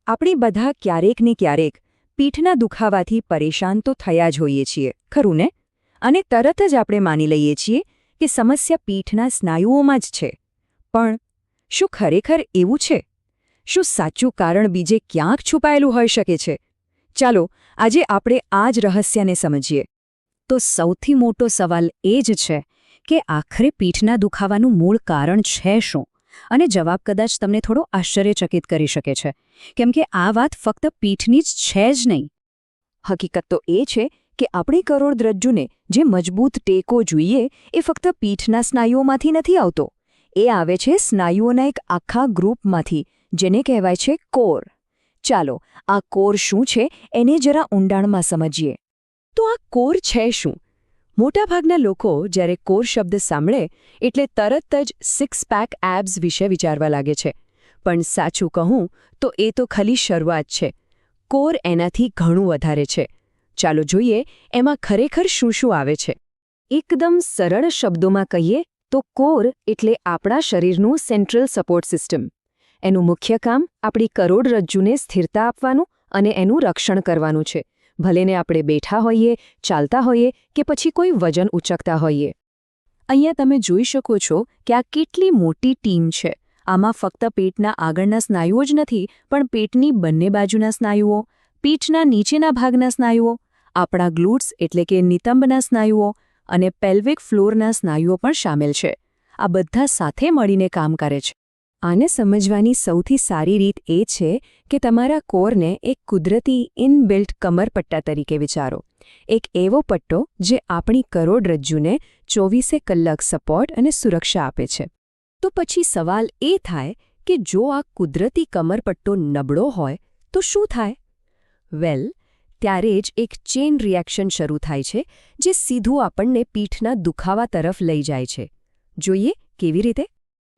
આપણે બધા ક્યારેક ને ક્યારેક પીઠના દુખાવાથી પરેશાન તો થયા જ હોઈએ છીએ, ખરું ને? અને તરત જ આપણે માની લઈએ છીએ કે સમસ્યા પીઠના સ્નાયુઓમાં જ છે. પણ શું ખરેખર એવું છે? શું સાચું કારણ બીજે ક્યાંક છુપાયેલું હોઈ શકે છે? ચાલો આજે આપણે આ જ રહસ્યને સમજીએ. તો સૌથી મોટો સવાલ એ જ છે કે આખરે પીઠના દુખાવાનું મૂળ કારણ છે શું? અને જવાબ કદાચ તમને થોડો આશ્ચર્યચકિત કરી શકે છે, કેમ કે આ વાત ફક્ત પીઠની જ છે જ નહીં. હકીકત તો એ છે કે આપણી કરોડરજ્જુને જે મજબૂત ટેકો જોઈએ એ ફક્ત પીઠના સ્નાયુઓમાંથી નથી આવતો. એ આવે છે સ્નાયુઓના એક આખા ગ્રુપમાંથી, જેને કહેવાય છે કોર. ચાલો આ કોર શું છે એને જરા ઊંડાણમાં સમજીએ. તો આ કોર છે શું? મોટાભાગના લોકો જ્યારે કોર શબ્દ સાંભળે એટલે તરત જ સિક્સ પેક એબ્સ વિશે વિચારવા લાગે છે. પણ સાચું કહું તો એ તો ખાલી શરૂઆત છે. કોર એનાથી ઘણું વધારે છે. ચાલો જોઈએ એમાં ખરેખર શું શું આવે છે. એકદમ સરળ શબ્દોમાં કહીએ તો કોર એટલે આપણા શરીરનું સેન્ટ્રલ સપોર્ટ સિસ્ટમ. એનું મુખ્ય કામ આપણી કરોડરજ્જુને સ્થિરતા આપવાનું અને એનું રક્ષણ કરવાનું છે. ભલેને આપણે બેઠા હોઈએ, ચાલતા હોઈએ કે પછી કોઈ વજન ઉચકતા હોઈએ. અહીંયા તમે જોઈ શકો છો કે આ કેટલી મોટી ટીમ છે. આમાં ફક્ત પેટના આગળના સ્નાયુઓ જ નથી, પણ પેટની બંને બાજુના સ્નાયુઓ, પીઠના નીચેના ભાગના સ્નાયુઓ, આપણા ગ્લુટ્સ એટલે કે નિતંબના સ્નાયુઓ અને પેલ્વિક ફ્લોરના સ્નાયુઓ પણ શામેલ છે. આ બધા સાથે મળીને કામ કરે છે. આને સમજવાની સૌથી સારી રીત એ છે કે તમારા કોરને એક કુદરતી ઇનબિલ્ટ કમરપટ્ટા તરીકે વિચારો. એક એવો પટ્ટો જે આપણી કરોડરજ્જુને 24 કલાક સપોર્ટ અને સુરક્ષા આપે છે. તો પછી સવાલ એ થાય કે જો આ કુદરતી કમરપટ્ટો નબળો હોય તો શું થાય? વેલ, ત્યારે જ એક ચેઇન રિએક્શન શરૂ થાય છે જે સીધું આપણને પીઠના દુખાવા તરફ લઈ જાય છે. જોઈએ કેવી રીતે?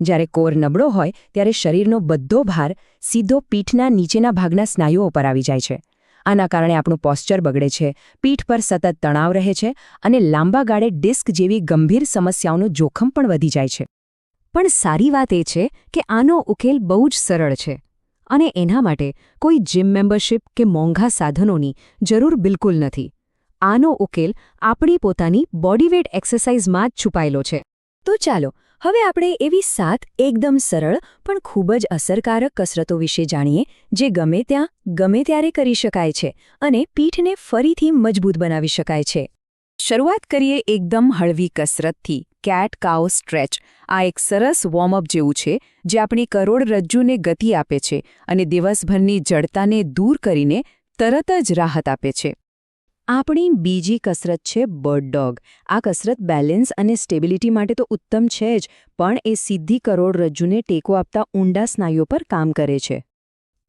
જ્યારે કોર નબળો હોય ત્યારે શરીરનો બધો ભાર સીધો પીઠના નીચેના ભાગના સ્નાયુઓ પર આવી જાય છે. આના કારણે આપણું પોસ્ચર બગડે છે, પીઠ પર સતત તણાવ રહે છે અને લાંબા ગાળે ડિસ્ક જેવી ગંભીર સમસ્યાઓનું જોખમ પણ વધી જાય છે. પણ સારી વાત એ છે કે આનો ઉકેલ બહુ જ સરળ છે. અને એના માટે કોઈ જીમ મેમ્બરશિપ કે મોંઘા સાધનોની જરૂર બિલકુલ નથી. આનો ઉકેલ આપણી પોતાની બોડીવેટ એક્સરસાઇઝમાં જ છુપાયેલો છે. તો ચાલો હવે આપણે એવી 7 એકદમ સરળ પણ ખૂબ જ અસરકારક કસરતો વિશે જાણીએ જે ગમે ત્યાં ગમે ત્યારે કરી શકાય છે અને પીઠને ફરીથી મજબૂત બનાવી શકાય છે. શરૂઆત કરીએ એકદમ હળવી કસરતથી. કેટ કાઉ સ્ટ્રેચ આ એક સરસ વોર્મઅપ જેવું છે જે આપણી કરોડરજ્જુને ગતિ આપે છે અને દિવસભરની જડતાને દૂર કરીને તરત જ રાહત આપે છે. આપણી બીજી કસરત છે બર્ડ ડોગ. આ કસરત બેલેન્સ અને સ્ટેબિલિટી માટે તો ઉત્તમ છે જ, પણ એ સીધી કરોડરજ્જુને ટેકો આપતા ઊંડા સ્નાયુઓ પર કામ કરે છે.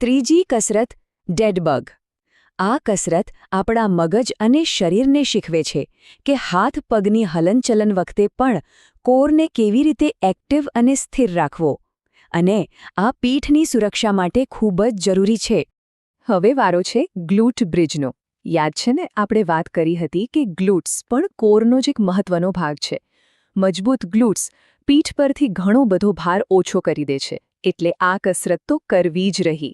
ત્રીજી કસરત ડેડ બગ. આ કસરત આપણા મગજ અને શરીરને શીખવે છે કે હાથ પગની હલનચલન વખતે પણ કોરને કેવી રીતે એક્ટિવ અને સ્થિર રાખવો. અને આ પીઠની સુરક્ષા માટે ખૂબ જ જરૂરી છે. હવે વારો છે ગ્લુટ બ્રિજનો. યાદ છે ને આપણે વાત કરી હતી કે ગ્લુટ્સ પણ કોરનો જ એક મહત્વનો ભાગ છે. મજબૂત ગ્લુટ્સ પીઠ પરથી ઘણો બધો ભાર ઓછો કરી દે છે, એટલે આ કસરત તો કરવી જ રહી.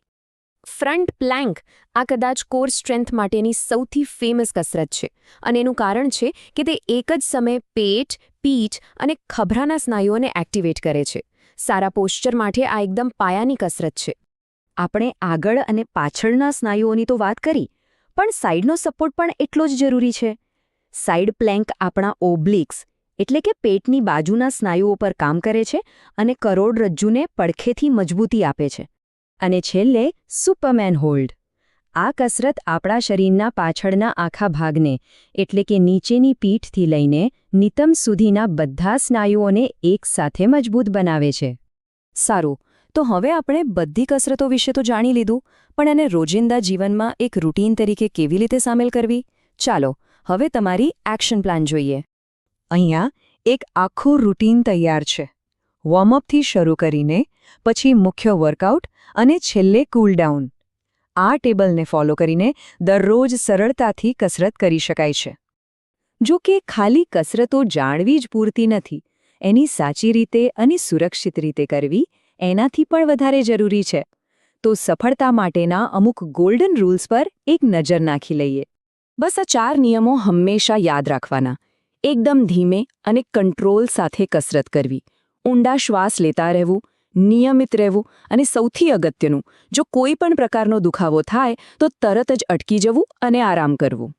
ફ્રન્ટ પ્લેન્ક આ કદાચ કોર સ્ટ્રેન્થ માટેની સૌથી ફેમસ કસરત છે અને એનું કારણ છે કે તે એક જ સમયે પેટ, પીઠ અને ખભરાના સ્નાયુઓને એક્ટિવેટ કરે છે. સારા પોસ્ચર માટે આ એકદમ પાયાની કસરત છે. આપણે આગળ અને પાછળના સ્નાયુઓની તો વાત કરી, પણ સાઈડનો સપોર્ટ પણ એટલો જ જરૂરી છે. સાઈડ પ્લેન્ક આપણા ઓબ્લિક્સ એટલે કે પેટની બાજુના સ્નાયુઓ પર કામ કરે છે અને કરોડરજ્જુને પડખેથી મજબૂતી આપે છે. અને છેલ્લે સુપરમેન હોલ્ડ. આ કસરત આપણા શરીરના પાછળના આખા ભાગને એટલે કે નીચેની પીઠથી લઈને નિતંબ સુધીના બધા સ્નાયુઓને એકસાથે મજબૂત બનાવે છે. સારું, તો હવે આપણે બધી કસરતો વિશે તો જાણી લીધું, પણ એને રોજિંદા જીવનમાં એક રૂટીન તરીકે કેવી રીતે સામેલ કરવી? ચાલો હવે તમારી એક્શન પ્લાન જોઈએ. અહીંયા એક આખું રૂટીન તૈયાર છે. વોર્મઅપથી શરૂ કરીને પછી મુખ્ય વર્કઆઉટ અને છેલ્લે કૂલડાઉન. આ ટેબલને ફોલો કરીને દરરોજ સરળતાથી કસરત કરી શકાય છે. જો કે ખાલી કસરતો જાણવી જ પૂરતી નથી, એની સાચી રીતે અને સુરક્ષિત રીતે કરવી એનાથી પણ વધારે જરૂરી છે. તો સફળતા માટેના અમુક ગોલ્ડન રૂલ્સ પર એક નજર નાખી લઈએ. બસ આ 4 નિયમો હંમેશા યાદ રાખવાના. એકદમ ધીમે અને કંટ્રોલ સાથે કસરત કરવી, ઊંડા શ્વાસ લેતા રહેવું, નિયમિત રહેવું અને સૌથી અગત્યનું, જો કોઈ પણ પ્રકારનો દુખાવો થાય તો તરત જ અટકી જવું અને આરામ કરવું.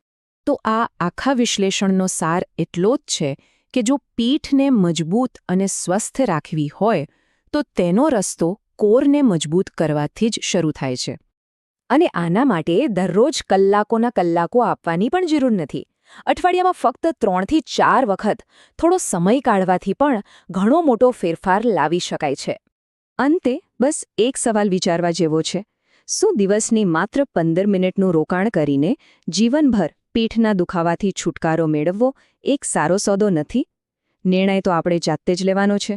તો આ આખા વિશ્લેષણનો સાર એટલો જ છે કે જો પીઠને મજબૂત અને સ્વસ્થ રાખવી હોય તો તેનો રસ્તો કોરને મજબૂત કરવાથી જ શરૂ થાય છે. અને આના માટે દરરોજ કલાકોના કલાકો આપવાની પણ જરૂર નથી. અઠવાડિયામાં ફક્ત 3 થી 4 વખત થોડો સમય કાઢવાથી પણ ઘણો મોટો ફેરફાર લાવી શકાય છે. અંતે બસ એક સવાલ વિચારવા જેવો છે. શું દિવસની માત્ર 15 મિનિટનું રોકાણ કરીને જીવનભર પીઠના દુખાવાથી છુટકારો મેળવવો એક સારો સોદો નથી? નિર્ણય તો આપણે જાતે જ લેવાનો છે.